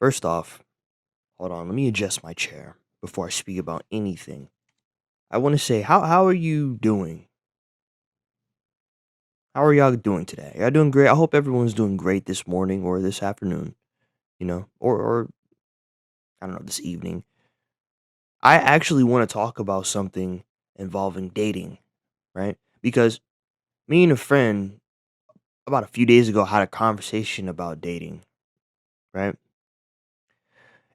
First off, hold on, let me adjust my chair before I speak about anything. I want to say, how are you doing? How are y'all doing today? Y'all doing great? I hope everyone's doing great this morning or this afternoon, or I don't know, this evening. I actually want to talk about something involving dating, right? Because me and a friend about a few days ago had a conversation about dating, right?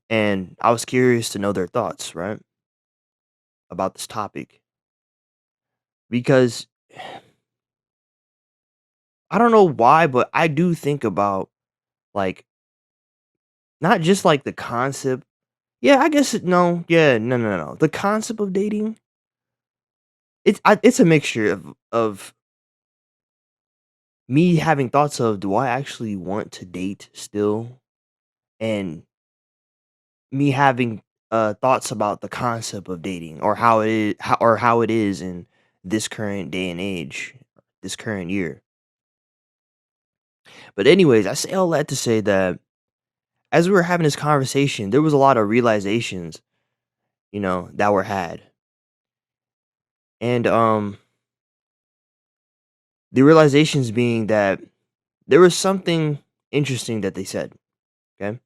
And I was curious to know their thoughts, right? About this topic because I don't know why, but I do think about like not just like the concept. Yeah, I guess no. Yeah, no. The concept of dating, it's a mixture of me having thoughts of do I actually want to date still, and me having thoughts about the concept of dating or how it is in this current day and age, this current year. But anyways, I say all that to say that as we were having this conversation, there was a lot of realizations, that were had. And the realizations being that there was something interesting that they said, okay?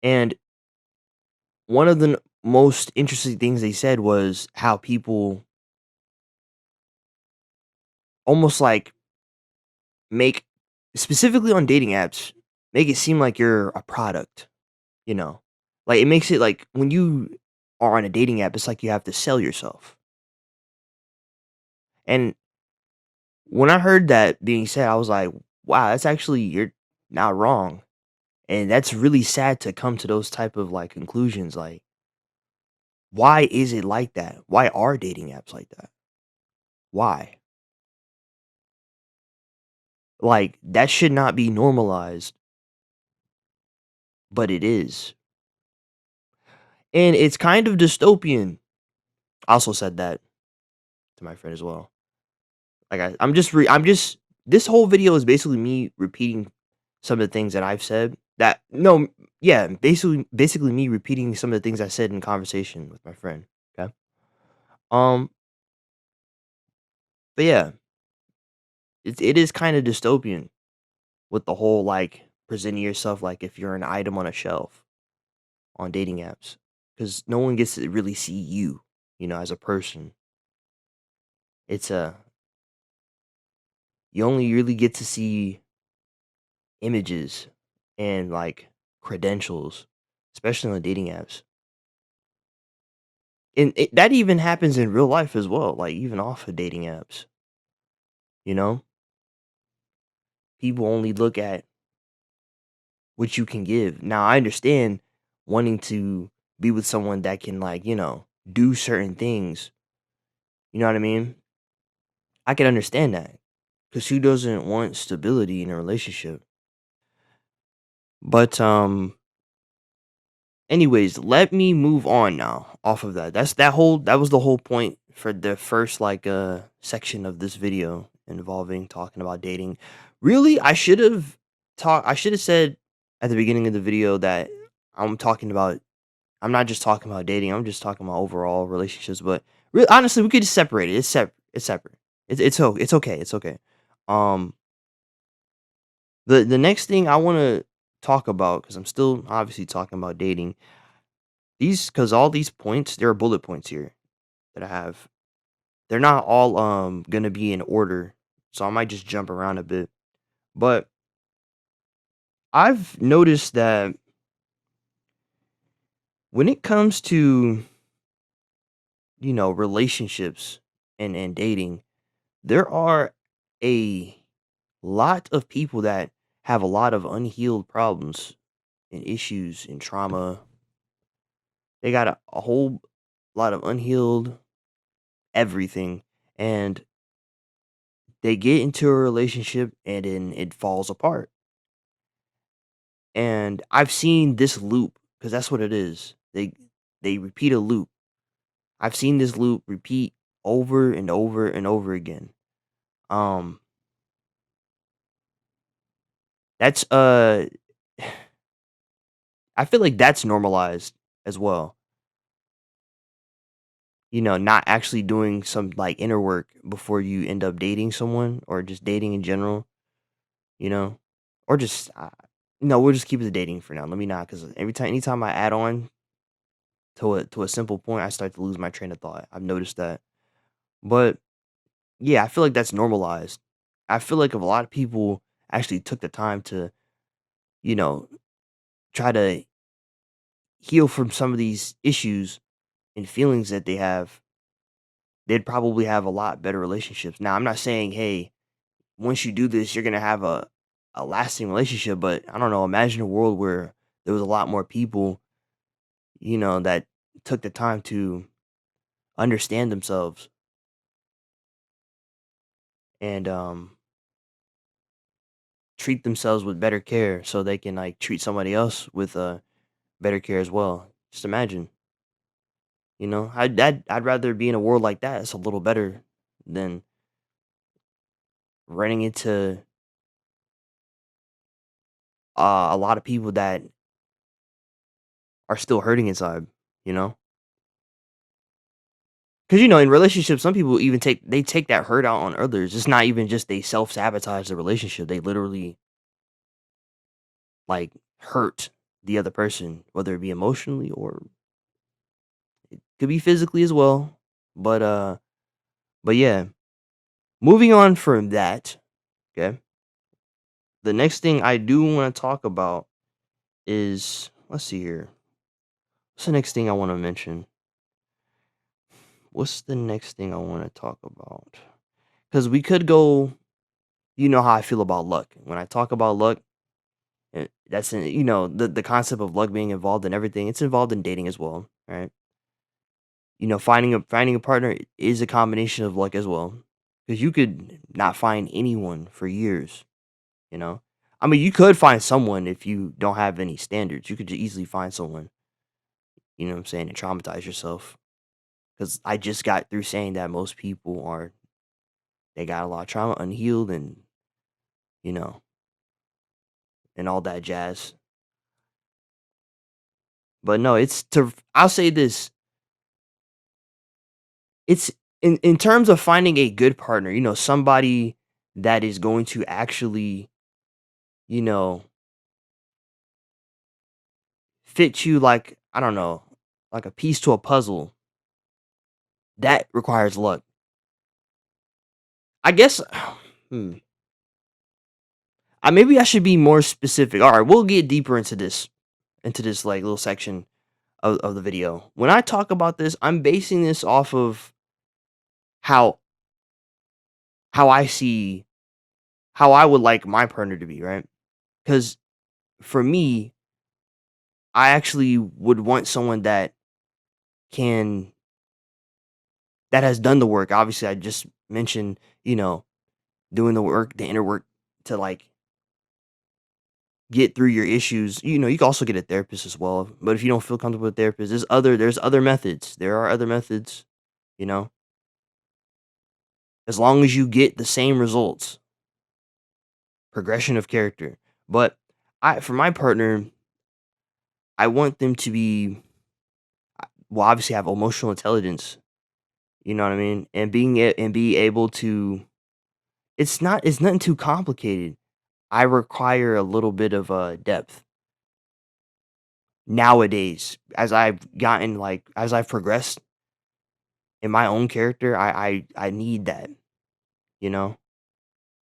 And one of the most interesting things they said was how people almost like make, specifically on dating apps, make it seem like you're a product, you know? Like it makes it like when you are on a dating app, it's like you have to sell yourself. And when I heard that being said, I was like, wow, that's actually, you're not wrong. And that's really sad to come to those type of like conclusions. Like, why is it like that? Why are dating apps like that? Why? Like, that should not be normalized, but it is. And it's kind of dystopian. I also said that to my friend as well. Like I'm just this whole video is basically me repeating some of the things that I've said. That no, yeah, basically me repeating some of the things I said in conversation with my friend. Okay. Um, but yeah, it is kind of dystopian with the whole like presenting yourself like if you're an item on a shelf on dating apps because no one gets to really see you, as a person. It's a You only really get to see images and like credentials, especially on dating apps. And that even happens in real life as well, like even off of dating apps. You know, people only look at what you can give. Now, I understand wanting to be with someone that can, like, do certain things. You know what I mean? I can understand that because who doesn't want stability in a relationship? But anyways, let me move on now off of that. That was the whole point for the first like section of this video involving talking about dating. Really, I should have said at the beginning of the video that I'm not just talking about dating, I'm just talking about overall relationships, but honestly, we could just separate it. It's separate. It's okay. It's okay. Um the next thing I want to talk about cuz I'm still obviously talking about dating. These Cuz all these points, there are bullet points here that I have. They're not all going to be in order, so I might just jump around a bit. But I've noticed that when it comes to, relationships and dating, there are a lot of people that have a lot of unhealed problems and issues and trauma. They got a whole lot of unhealed everything. And they get into a relationship and then it falls apart. And I've seen this loop because that's what it is. They repeat a loop. I've seen this loop repeat over and over and over again. Um that's I feel like that's normalized as well. Not actually doing some like inner work before you end up dating someone or just dating in general, you know, or just no, we'll just keep it to dating for now. Let me not, because anytime I add on to a simple point, I start to lose my train of thought. I've noticed that, but yeah, I feel like that's normalized. I feel like if a lot of people actually took the time to, you know, try to heal from some of these issues and feelings that they have, they'd probably have a lot better relationships. Now, I'm not saying, hey, once you do this, you're gonna have a lasting relationship, but I don't know, imagine a world where there was a lot more people, that took the time to understand themselves and treat themselves with better care so they can like treat somebody else with better care as well. Just imagine, I'd rather be in a world like that. It's a little better than running into a lot of people that are still hurting inside, you know? Because in relationships, some people even take that hurt out on others. It's not even just they self-sabotage the relationship, they literally, like, hurt the other person, whether it be emotionally or could be physically as well. But yeah, moving on from that, okay? The next thing I do wanna talk about is let's see here. What's the next thing I wanna mention? What's the next thing I wanna talk about? Because we could go. You know how I feel about luck. When I talk about luck, that's the concept of luck being involved in everything. It's involved in dating as well, right? Finding a partner is a combination of luck as well, because you could not find anyone for years. You know, I mean, you could find someone if you don't have any standards. You could easily find someone. You know what I'm saying, and traumatize yourself. Because I just got through saying that most people they got a lot of trauma unhealed, and you know and all that jazz. But no, I'll say this. It's in terms of finding a good partner, somebody that is going to actually, you know, fit you like, I don't know, like a piece to a puzzle. That requires luck. I guess hmm, maybe I should be more specific. All right, we'll get deeper into this like little section of the video. When I talk about this, I'm basing this off of how how I see how I would like my partner to be, right? Cuz for me, I actually would want someone can that has done the work. Obviously, I just mentioned, doing the work, the inner work to like get through your issues. You can also get a therapist as well. But if you don't feel comfortable with a therapist, there's other methods. There are other methods, you know, as long as you get the same results, progression of character. But for my partner, I want them to be, well, obviously have emotional intelligence. You know what I mean? And be able to. It's nothing too complicated. I require a little bit of depth nowadays as I've progressed in my own character. I need that. You know,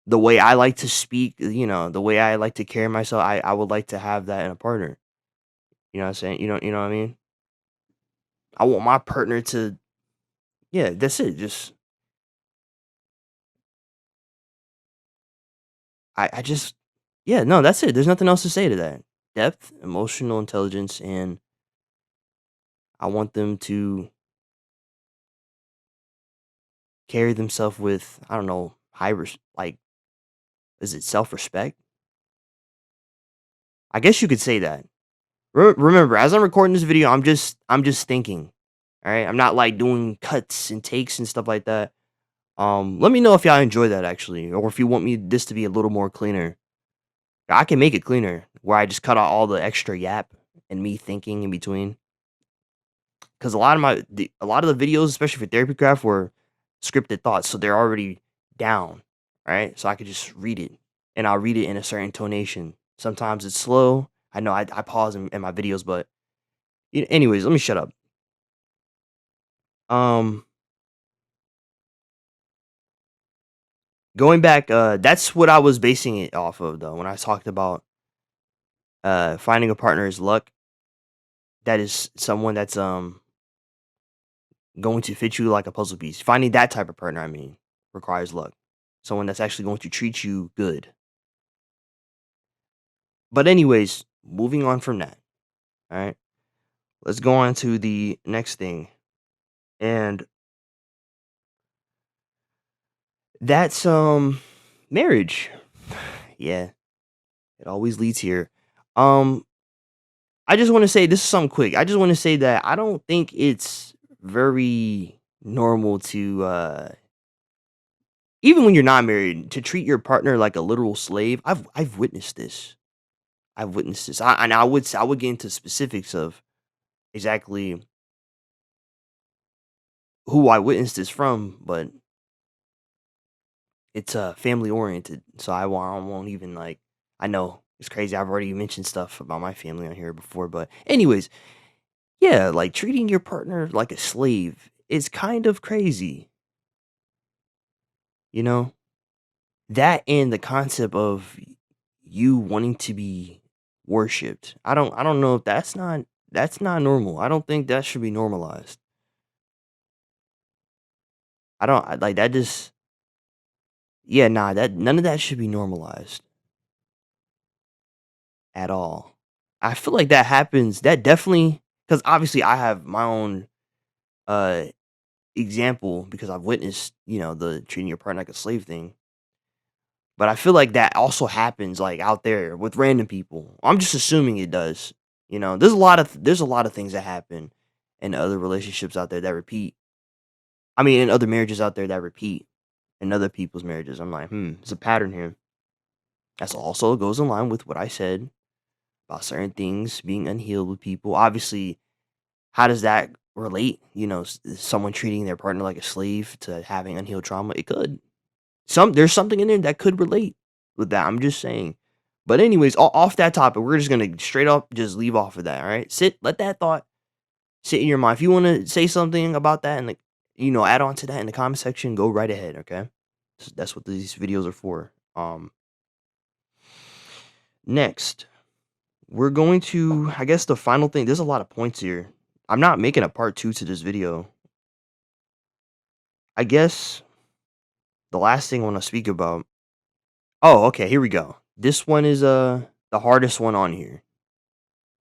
the way I like to speak. The way I like to carry myself. I would like to have that in a partner. You know what I'm saying? You know what I mean? I want my partner to. Yeah, that's it. Just I just yeah, no, that's it. There's nothing else to say to that. Depth, emotional intelligence, and I want them to carry themselves with, I don't know, like, is it self-respect? I guess you could say that. Remember, as I'm recording this video, I'm just thinking. All right, I'm not like doing cuts and takes and stuff like that. Let me know if y'all enjoy that actually, or if you want me this to be a little more cleaner. I can make it cleaner where I just cut out all the extra yap and me thinking in between. Because a lot of the videos, especially for therapy craft, were scripted thoughts, so they're already down, right? So I could just read it, and I'll read it in a certain tonation. Sometimes it's slow. I know I pause in my videos, but anyways, let me shut up. Um, Going back, that's what I was basing it off of though. When I talked about finding a partner is luck, that is someone that's going to fit you like a puzzle piece. Finding that type of partner, I mean, requires luck. Someone that's actually going to treat you good. But anyways, moving on from that. All right. Let's go on to the next thing. And that's marriage. Yeah, it always leads here. Um I just want to say this is something quick. I just want to say that I don't think it's very normal to even when you're not married to treat your partner like a literal slave. I've witnessed this. I've witnessed this. And I would get into specifics of exactly who I witnessed this from, but it's family oriented. So I won't even like I know it's crazy. I've already mentioned stuff about my family on here before, but anyways, yeah, like treating your partner like a slave is kind of crazy, you know? That and the concept of you wanting to be worshipped. I don't know if that's not normal. I don't think that should be normalized. Like that just yeah, nah, that none of that should be normalized at all. I feel like that happens that definitely cuz obviously I have my own uh example because I've witnessed, the treating your partner like a slave thing. But I feel like that also happens, like, out there with random people. I'm just assuming it does, there's a lot of things that happen in other relationships out there that repeat. I mean, in other marriages out there that repeat in other people's marriages. I'm like, there's a pattern here. That's also goes in line with what I said about certain things being unhealed with people. Obviously, how does that relate? Someone treating their partner like a slave to having unhealed trauma? It could. There's something in there that could relate with that. I'm just saying. But anyways, off that topic, we're just gonna straight up just leave off of that. All right, let that thought sit in your mind. If you want to say something about that and add on to that in the comment section, go right ahead. Okay, that's what these videos are for. Next, we're going to, I guess, the final thing. There's a lot of points here. I'm not making a part two to this video. I guess the last thing I want to speak about. Oh, okay, here we go. This one is the hardest one on here.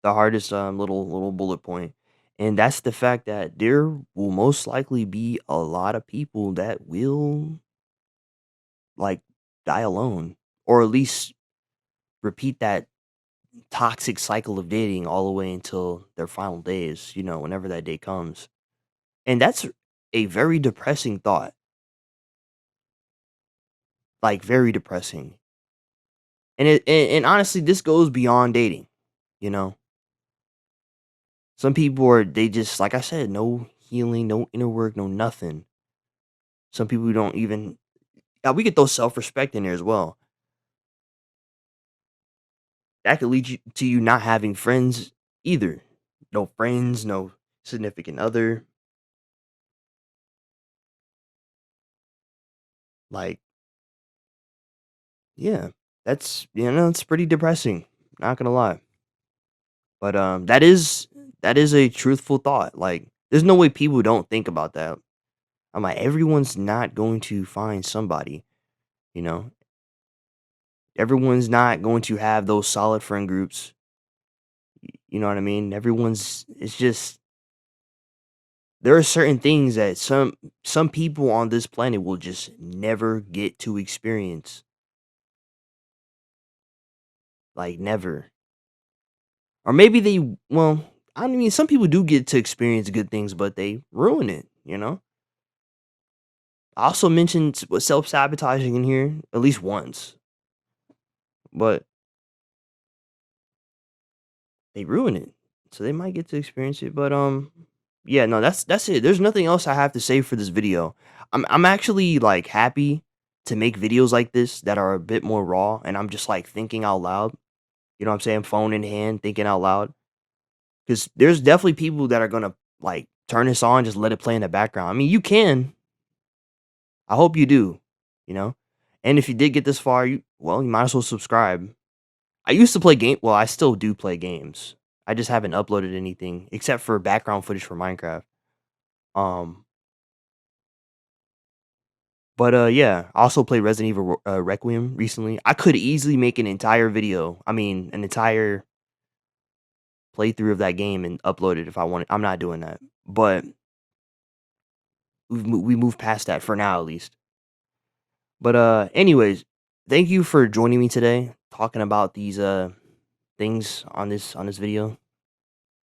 The hardest little bullet point. And that's the fact that there will most likely be a lot of people that will like die alone or at least repeat that toxic cycle of dating all the way until their final days, whenever that day comes. And that's a very depressing thought. Like very depressing. And honestly this goes beyond dating, you know. Some people they just like I said, no healing, no inner work, no nothing. Some people don't even we could throw self-respect in there as well. That could lead you to you not having friends either. No friends, no significant other. Like, yeah, it's pretty depressing. Not gonna lie. But that is a truthful thought. Like, there's no way people don't think about that. I'm like, everyone's not going to find somebody, you know. Everyone's not going to have those solid friend groups. You know what I mean? It's just there are certain things that some people on this planet will just never get to experience. Like never. Or maybe I mean some people do get to experience good things, but they ruin it, you know? I also mentioned self-sabotaging in here at least once, but they ruin it. so they might get to experience it. But yeah, no, that's it. There's nothing else I have to say for this video. I'm actually like happy to make videos like this that are a bit more raw, and I'm just like thinking out loud. You know what I'm saying? Phone in hand, thinking out loud. Because there's definitely people that are gonna like turn this on, just let it play in the background. I mean, you can. I hope you do. You know, and if you did get this far, you might as well subscribe. I used to play well, I still do play games. I just haven't uploaded anything except for background footage for Minecraft. Um, but yeah, I also played Resident Evil Requiem recently. I could easily make an entire video. I mean, an entire playthrough of that game and upload it if I wanted. I'm not doing that. But we moved past that for now at least. But anyways, thank you for joining me today talking about these things on this video.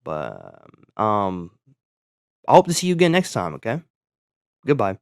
But I hope to see you again next time, okay? Goodbye.